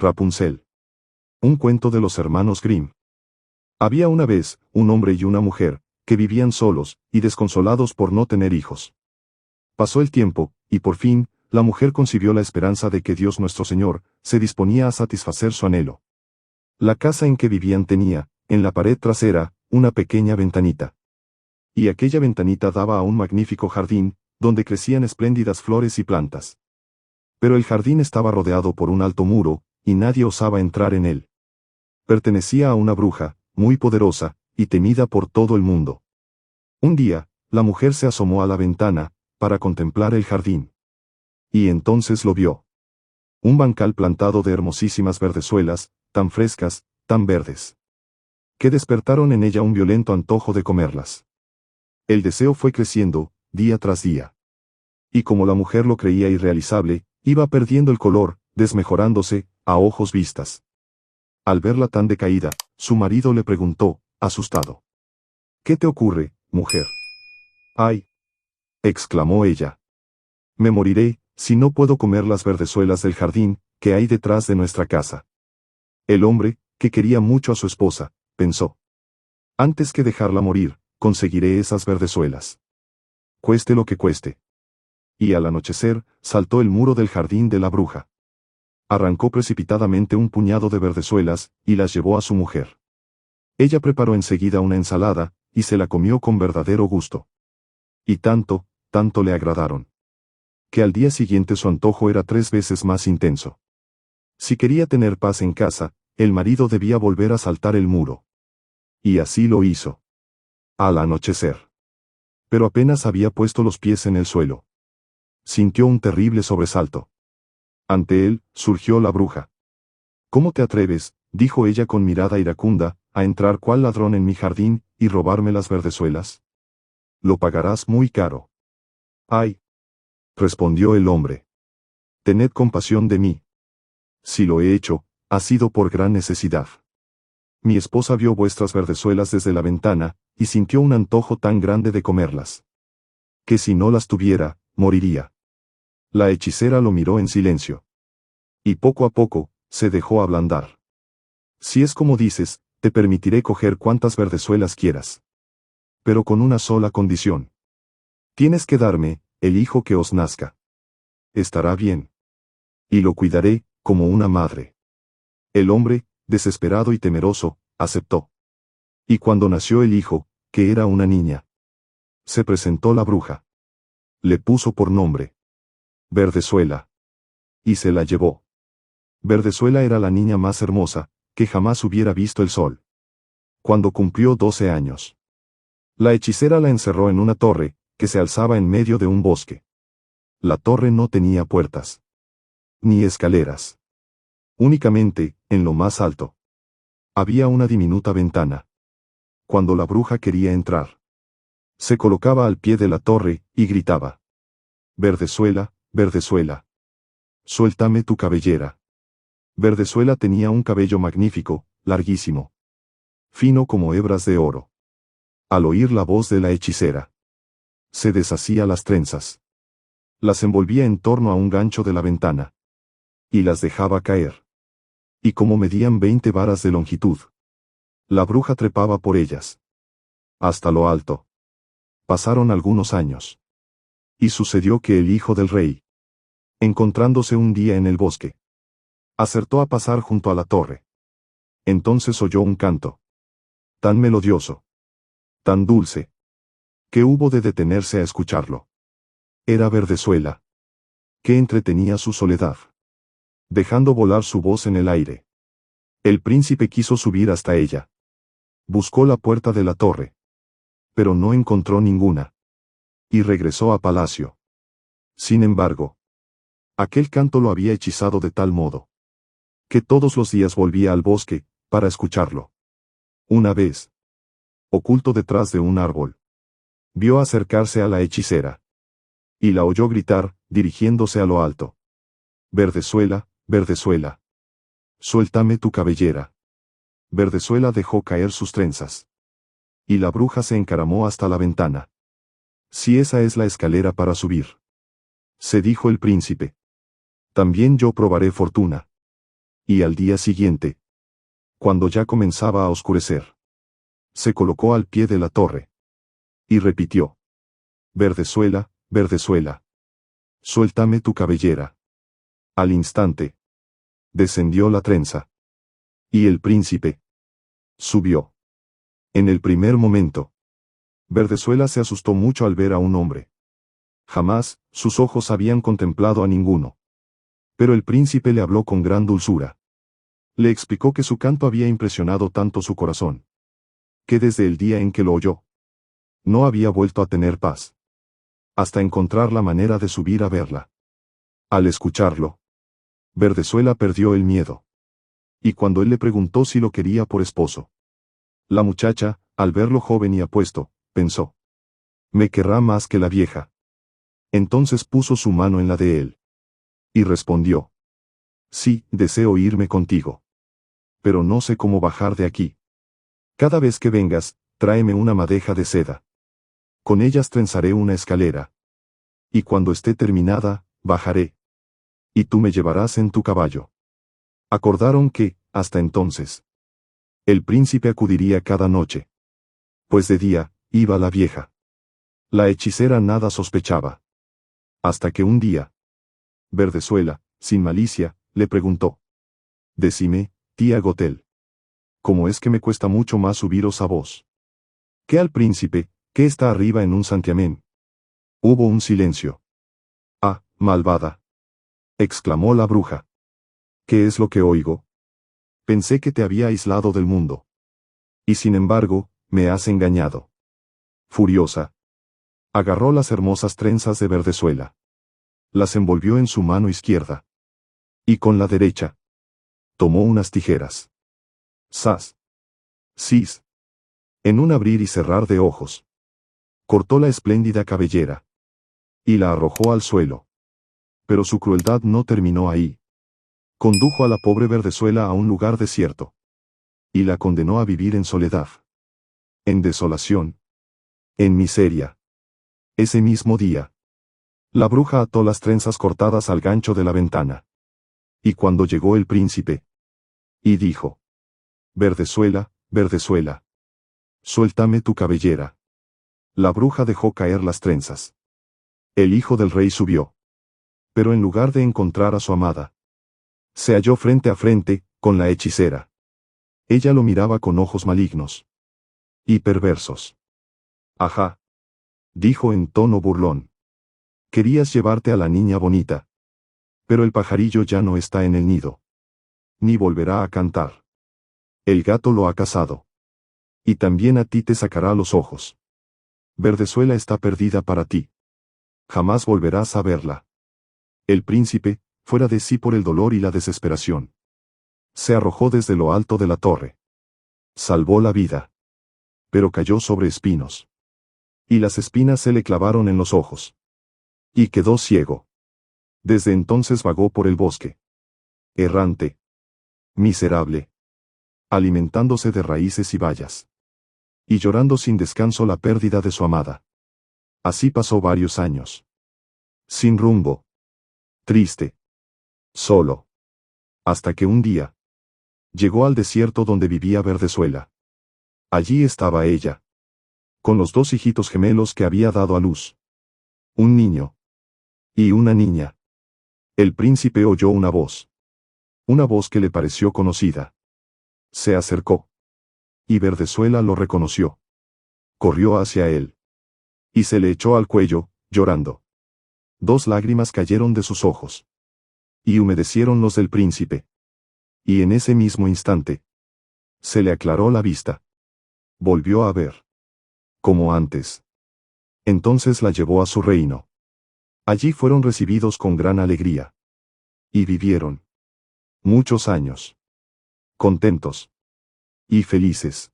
Rapunzel. Un cuento de los hermanos Grimm. Había una vez, un hombre y una mujer, que vivían solos, y desconsolados por no tener hijos. Pasó el tiempo, y por fin, la mujer concibió la esperanza de que Dios nuestro Señor, se disponía a satisfacer su anhelo. La casa en que vivían tenía, en la pared trasera, una pequeña ventanita. Y aquella ventanita daba a un magnífico jardín, donde crecían espléndidas flores y plantas. Pero el jardín estaba rodeado por un alto muro, y nadie osaba entrar en él. Pertenecía a una bruja, muy poderosa, y temida por todo el mundo. Un día, la mujer se asomó a la ventana, para contemplar el jardín. Y entonces lo vio. Un bancal plantado de hermosísimas verdezuelas, tan frescas, tan verdes, que despertaron en ella un violento antojo de comerlas. El deseo fue creciendo, día tras día. Y como la mujer lo creía irrealizable, iba perdiendo el color, desmejorándose, a ojos vistas. Al verla tan decaída, su marido le preguntó, asustado: «¿Qué te ocurre, mujer?» «¡Ay!», exclamó ella. «Me moriré, si no puedo comer las verdezuelas del jardín, que hay detrás de nuestra casa». El hombre, que quería mucho a su esposa, pensó: «Antes que dejarla morir, conseguiré esas verdezuelas. Cueste lo que cueste». Y al anochecer, saltó el muro del jardín de la bruja. Arrancó precipitadamente un puñado de verdezuelas, y las llevó a su mujer. Ella preparó enseguida una ensalada, y se la comió con verdadero gusto. Y tanto le agradaron, que al día siguiente su antojo era 3 veces más intenso. Si quería tener paz en casa, el marido debía volver a saltar el muro. Y así lo hizo. Al anochecer. Pero apenas había puesto los pies en el suelo, sintió un terrible sobresalto. Ante él, surgió la bruja. «¿Cómo te atreves?», dijo ella con mirada iracunda, «a entrar cual ladrón en mi jardín, y robarme las verdezuelas? Lo pagarás muy caro». «¡Ay!», respondió el hombre. «Tened compasión de mí. Si lo he hecho, ha sido por gran necesidad. Mi esposa vio vuestras verdezuelas desde la ventana, y sintió un antojo tan grande de comerlas, que si no las tuviera, moriría». La hechicera lo miró en silencio. Y poco a poco, se dejó ablandar. «Si es como dices, te permitiré coger cuantas verdezuelas quieras. Pero con una sola condición. Tienes que darme, el hijo que os nazca. Estará bien. Y lo cuidaré, como una madre». El hombre, desesperado y temeroso, aceptó. Y cuando nació el hijo, que era una niña, se presentó la bruja. Le puso por nombre Verdezuela. Y se la llevó. Verdezuela era la niña más hermosa, que jamás hubiera visto el sol. Cuando cumplió 12 años, la hechicera la encerró en una torre, que se alzaba en medio de un bosque. La torre no tenía puertas, ni escaleras. Únicamente, en lo más alto, había una diminuta ventana. Cuando la bruja quería entrar, se colocaba al pie de la torre, y gritaba: «Verdezuela, Verdezuela, suéltame tu cabellera». Verdezuela tenía un cabello magnífico, larguísimo, fino como hebras de oro. Al oír la voz de la hechicera, se deshacía las trenzas, las envolvía en torno a un gancho de la ventana, y las dejaba caer. Y como medían 20 varas de longitud, la bruja trepaba por ellas, hasta lo alto. Pasaron algunos años. Y sucedió que el hijo del rey, encontrándose un día en el bosque, acertó a pasar junto a la torre. Entonces oyó un canto, tan melodioso, tan dulce, que hubo de detenerse a escucharlo. Era Verdezuela, que entretenía su soledad, dejando volar su voz en el aire. El príncipe quiso subir hasta ella. Buscó la puerta de la torre, pero no encontró ninguna, y regresó a palacio. Sin embargo, aquel canto lo había hechizado de tal modo, que todos los días volvía al bosque, para escucharlo. Una vez, oculto detrás de un árbol, vio acercarse a la hechicera, y la oyó gritar, dirigiéndose a lo alto: «Verdezuela, Verdezuela, suéltame tu cabellera». Verdezuela dejó caer sus trenzas, y la bruja se encaramó hasta la ventana. «Si esa es la escalera para subir», se dijo el príncipe, «también yo probaré fortuna». Y al día siguiente, cuando ya comenzaba a oscurecer, se colocó al pie de la torre. Y repitió: Verdezuela, Verdezuela, suéltame tu cabellera. Al instante, descendió la trenza. Y el príncipe subió. En el primer momento, Verdezuela se asustó mucho al ver a un hombre. Jamás sus ojos habían contemplado a ninguno. Pero el príncipe le habló con gran dulzura. Le explicó que su canto había impresionado tanto su corazón, que desde el día en que lo oyó, no había vuelto a tener paz, hasta encontrar la manera de subir a verla. Al escucharlo, Verdezuela perdió el miedo. Y cuando él le preguntó si lo quería por esposo, la muchacha, al verlo joven y apuesto, pensó: me querrá más que la vieja. Entonces puso su mano en la de él. Y respondió: sí, deseo irme contigo. Pero no sé cómo bajar de aquí. Cada vez que vengas, tráeme una madeja de seda. Con ellas trenzaré una escalera. Y cuando esté terminada, bajaré. Y tú me llevarás en tu caballo. Acordaron que, hasta entonces, el príncipe acudiría cada noche. Pues de día, iba la vieja. La hechicera nada sospechaba. Hasta que un día, Verdezuela, sin malicia, le preguntó: decime, tía Gotel, ¿cómo es que me cuesta mucho más subiros a vos que al príncipe, que está arriba en un santiamén? Hubo un silencio. Ah, malvada, exclamó la bruja. ¿Qué es lo que oigo? Pensé que te había aislado del mundo. Y sin embargo, me has engañado. Furiosa, agarró las hermosas trenzas de Verdezuela. Las envolvió en su mano izquierda. Y con la derecha, tomó unas tijeras. ¡Sas! ¡Sis! En un abrir y cerrar de ojos, cortó la espléndida cabellera. Y la arrojó al suelo. Pero su crueldad no terminó ahí. Condujo a la pobre Verdezuela a un lugar desierto. Y la condenó a vivir en soledad, en desolación, en miseria. Ese mismo día, la bruja ató las trenzas cortadas al gancho de la ventana. Y cuando llegó el príncipe, y dijo: Verdezuela, Verdezuela, suéltame tu cabellera. La bruja dejó caer las trenzas. El hijo del rey subió. Pero en lugar de encontrar a su amada, se halló frente a frente con la hechicera. Ella lo miraba con ojos malignos y perversos. Ajá, dijo en tono burlón. Querías llevarte a la niña bonita. Pero el pajarillo ya no está en el nido, ni volverá a cantar. El gato lo ha cazado. Y también a ti te sacará los ojos. Verdezuela está perdida para ti. Jamás volverás a verla. El príncipe, fuera de sí por el dolor y la desesperación, se arrojó desde lo alto de la torre. Salvó la vida. Pero cayó sobre espinos. Y las espinas se le clavaron en los ojos. Y quedó ciego. Desde entonces vagó por el bosque. Errante. Miserable. Alimentándose de raíces y bayas. Y llorando sin descanso la pérdida de su amada. Así pasó varios años. Sin rumbo. Triste. Solo. Hasta que un día, llegó al desierto donde vivía Verdezuela. Allí estaba ella, con los dos hijitos gemelos que había dado a luz. Un niño. Y una niña. El príncipe oyó una voz. Una voz que le pareció conocida. Se acercó. Y Verdezuela lo reconoció. Corrió hacia él. Y se le echó al cuello, llorando. 2 lágrimas cayeron de sus ojos. Y humedecieron los del príncipe. Y en ese mismo instante, se le aclaró la vista. Volvió a ver. Como antes. Entonces la llevó a su reino. Allí fueron recibidos con gran alegría. Y vivieron muchos años. Contentos. Y felices.